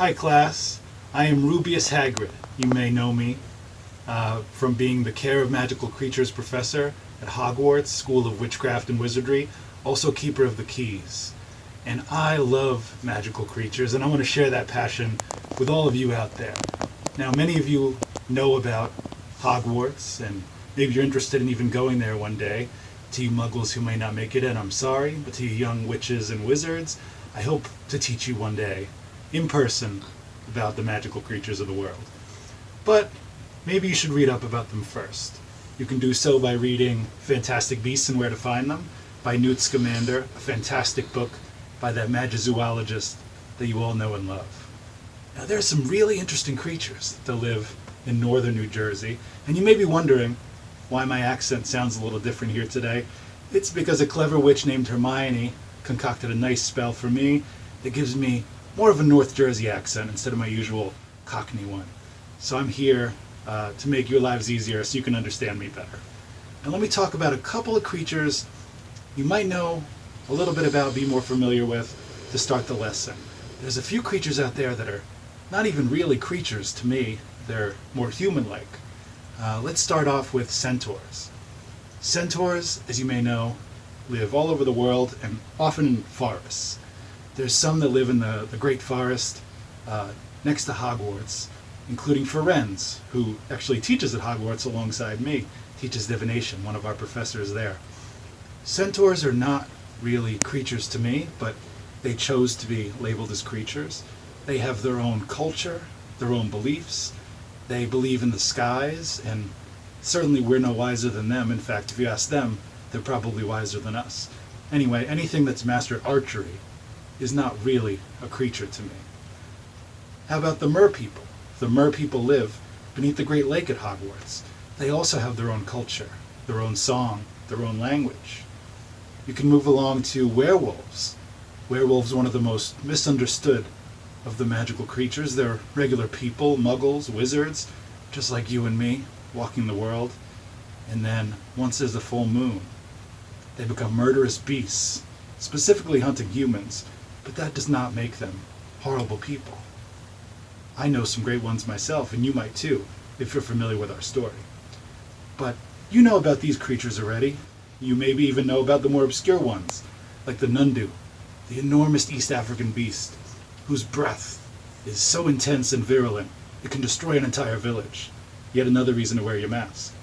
Hi class, I am Rubius Hagrid. You may know me from being the Care of Magical Creatures professor at Hogwarts, School of Witchcraft and Wizardry, also keeper of the keys. And I love magical creatures, and I want to share that passion with all of you out there. Now, many of you know about Hogwarts, and maybe you're interested in even going there one day. To you muggles who may not make it in, I'm sorry, but to you young witches and wizards, I hope to teach you one day, in person, about the magical creatures of the world. But maybe you should read up about them first. You can do so by reading Fantastic Beasts and Where to Find Them by Newt Scamander, a fantastic book by that magizoologist that you all know and love. Now, there are some really interesting creatures that live in northern New Jersey, and you may be wondering why my accent sounds a little different here today. It's because a clever witch named Hermione concocted a nice spell for me that gives me more of a North Jersey accent instead of my usual Cockney one. So I'm here to make your lives easier so you can understand me better. And let me talk about a couple of creatures you might know a little bit about, be more familiar with, to start the lesson. There's a few creatures out there that are not even really creatures to me. They're more human-like. Let's start off with centaurs. Centaurs, as you may know, live all over the world and often in forests. There's some that live in the Great Forest next to Hogwarts, including Ferenz, who actually teaches at Hogwarts alongside me, teaches divination, one of our professors there. Centaurs are not really creatures to me, but they chose to be labeled as creatures. They have their own culture, their own beliefs. They believe in the skies, and certainly we're no wiser than them. In fact, if you ask them, they're probably wiser than us. Anyway, anything that's mastered archery is not really a creature to me. How about the mer people? The mer people live beneath the Great Lake at Hogwarts. They also have their own culture, their own song, their own language. You can move along to werewolves. Werewolves are one of the most misunderstood of the magical creatures. They're regular people, muggles, wizards, just like you and me, walking the world. And then, once there's a full moon, they become murderous beasts, specifically hunting humans, but that does not make them horrible people. I know some great ones myself, and you might too, if you're familiar with our story. But you know about these creatures already. You maybe even know about the more obscure ones, like the Nundu, the enormous East African beast, whose breath is so intense and virulent it can destroy an entire village. Yet another reason to wear your mask.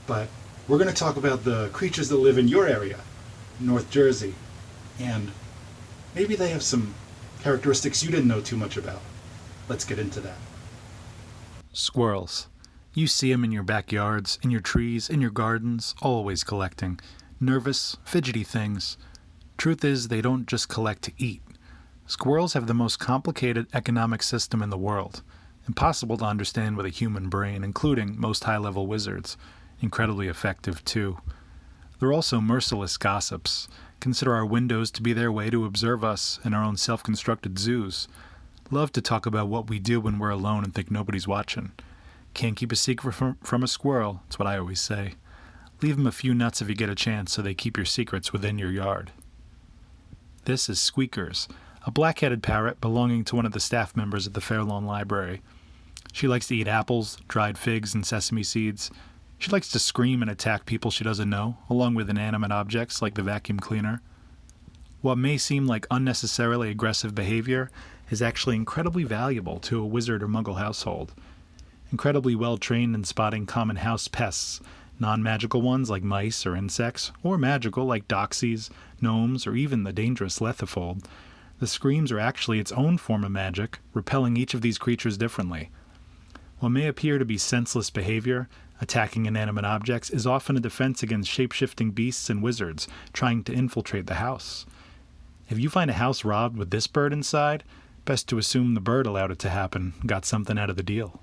But we're going to talk about the creatures that live in your area, North Jersey, and maybe they have some characteristics you didn't know too much about. Let's get into that. Squirrels. You see them in your backyards, in your trees, in your gardens, always collecting. Nervous, fidgety things. Truth is, they don't just collect to eat. Squirrels have the most complicated economic system in the world. Impossible to understand with a human brain, including most high-level wizards. Incredibly effective, too. They're also merciless gossips. Consider our windows to be their way to observe us in our own self-constructed zoos. Love to talk about what we do when we're alone and think nobody's watching. Can't keep a secret from a squirrel, that's what I always say. Leave them a few nuts if you get a chance so they keep your secrets within your yard. This is Squeakers, a black-headed parrot belonging to one of the staff members at the Fairlawn Library. She likes to eat apples, dried figs, and sesame seeds. She likes to scream and attack people she doesn't know, along with inanimate objects like the vacuum cleaner. What may seem like unnecessarily aggressive behavior is actually incredibly valuable to a wizard or muggle household. Incredibly well-trained in spotting common house pests, non-magical ones like mice or insects, or magical like doxies, gnomes, or even the dangerous lethifold. The screams are actually its own form of magic, repelling each of these creatures differently. What may appear to be senseless behavior, attacking inanimate objects, is often a defense against shape-shifting beasts and wizards trying to infiltrate the house. If you find a house robbed with this bird inside, best to assume the bird allowed it to happen, got something out of the deal.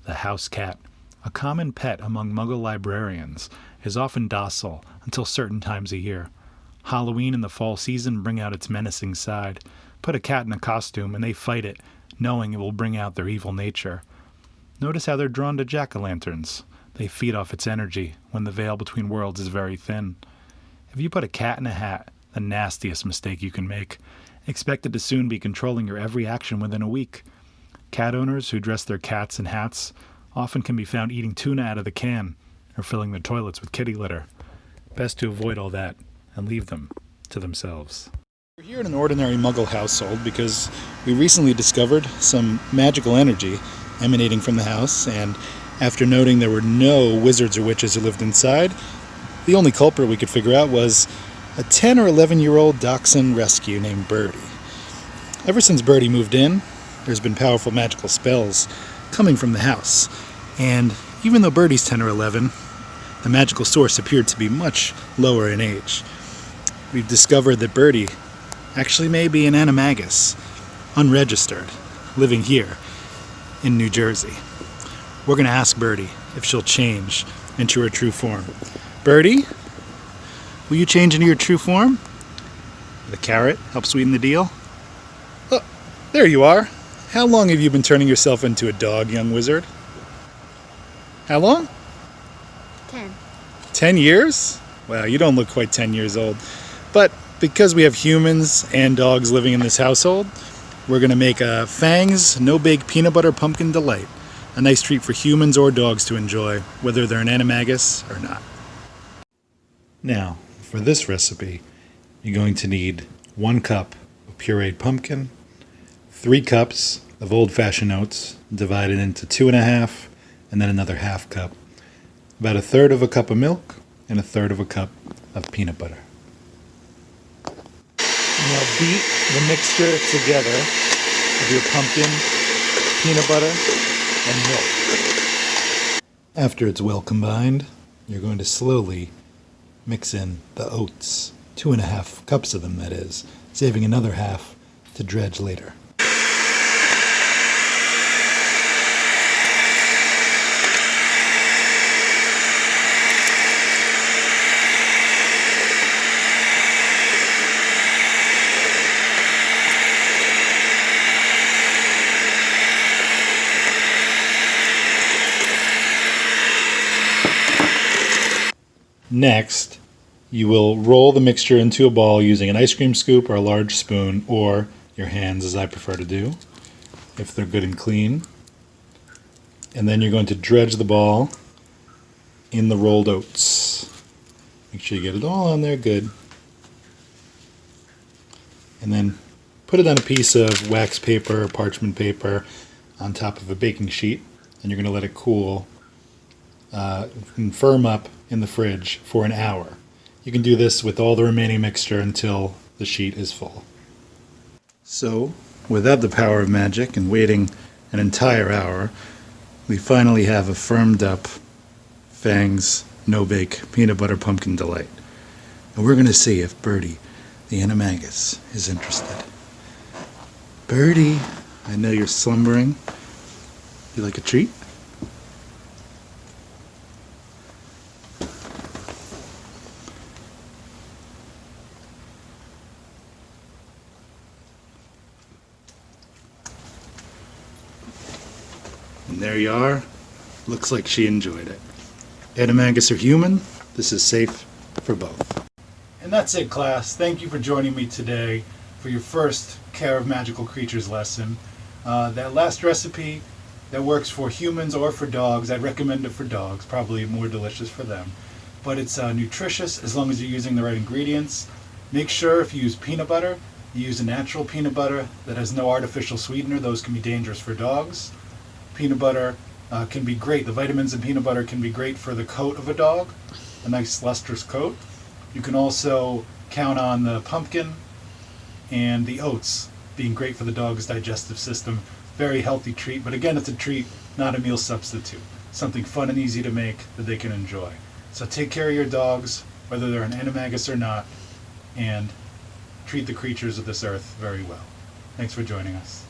The house cat, a common pet among muggle librarians, is often docile until certain times a year. Halloween and the fall season bring out its menacing side. Put a cat in a costume and they fight it, knowing it will bring out their evil nature. Notice how they're drawn to jack-o'-lanterns. They feed off its energy when the veil between worlds is very thin. If you put a cat in a hat, the nastiest mistake you can make. expected to soon be controlling your every action within a week. Cat owners who dress their cats in hats often can be found eating tuna out of the can or filling their toilets with kitty litter. Best to avoid all that and leave them to themselves. We're here in an ordinary Muggle household because we recently discovered some magical energy emanating from the house, and after noting there were no wizards or witches who lived inside, the only culprit we could figure out was a 10 or 11-year-old dachshund rescue named Birdie. Ever since Birdie moved in, there's been powerful magical spells coming from the house, and even though Birdie's 10 or 11, the magical source appeared to be much lower in age. We've discovered that Birdie actually may be an animagus, unregistered, living here in New Jersey. We're going to ask Birdie if she'll change into her true form. Birdie, will you change into your true form? The carrot help sweeten the deal. Oh, there you are. How long have you been turning yourself into a dog, young wizard? How long? 10. 10 years? Wow, you don't look quite 10 years old. But because we have humans and dogs living in this household, we're going to make a Fangs no-bake peanut butter pumpkin delight. A nice treat for humans or dogs to enjoy, whether they're an animagus or not. Now, for this recipe, you're going to need 1 cup of pureed pumpkin, 3 cups of old-fashioned oats divided into 2.5, and then another half cup, about 1/3 of a cup of milk, and 1/3 of a cup of peanut butter. Now beat the mixture together of your pumpkin, peanut butter, and milk. After it's well combined, you're going to slowly mix in the oats, 2.5 cups of them, that is, saving another half to dredge later. Next, you will roll the mixture into a ball using an ice cream scoop or a large spoon, or your hands, as I prefer to do, if they're good and clean. And then you're going to dredge the ball in the rolled oats. Make sure you get it all on there good. And then put it on a piece of wax paper or parchment paper on top of a baking sheet, and you're going to let it cool and firm up in the fridge for an hour. You can do this with all the remaining mixture until the sheet is full. So, without the power of magic and waiting an entire hour, we finally have a firmed up Fangs no-bake peanut butter pumpkin delight. And we're going to see if Birdie, the animagus, is interested. Birdie, I know you're slumbering. You like a treat? And there you are. Looks like she enjoyed it. Animagus or human, this is safe for both. And that's it, class. Thank you for joining me today for your first Care of Magical Creatures lesson. That last recipe that works for humans or for dogs, I'd recommend it for dogs, probably more delicious for them. But it's nutritious as long as you're using the right ingredients. Make sure if you use peanut butter, you use a natural peanut butter that has no artificial sweetener. Those can be dangerous for dogs. Peanut butter can be great. The vitamins in peanut butter can be great for the coat of a dog, a nice lustrous coat. You can also count on the pumpkin and the oats being great for the dog's digestive system. Very healthy treat, but again, it's a treat, not a meal substitute. Something fun and easy to make that they can enjoy. So take care of your dogs, whether they're an animagus or not, and treat the creatures of this earth very well. Thanks for joining us.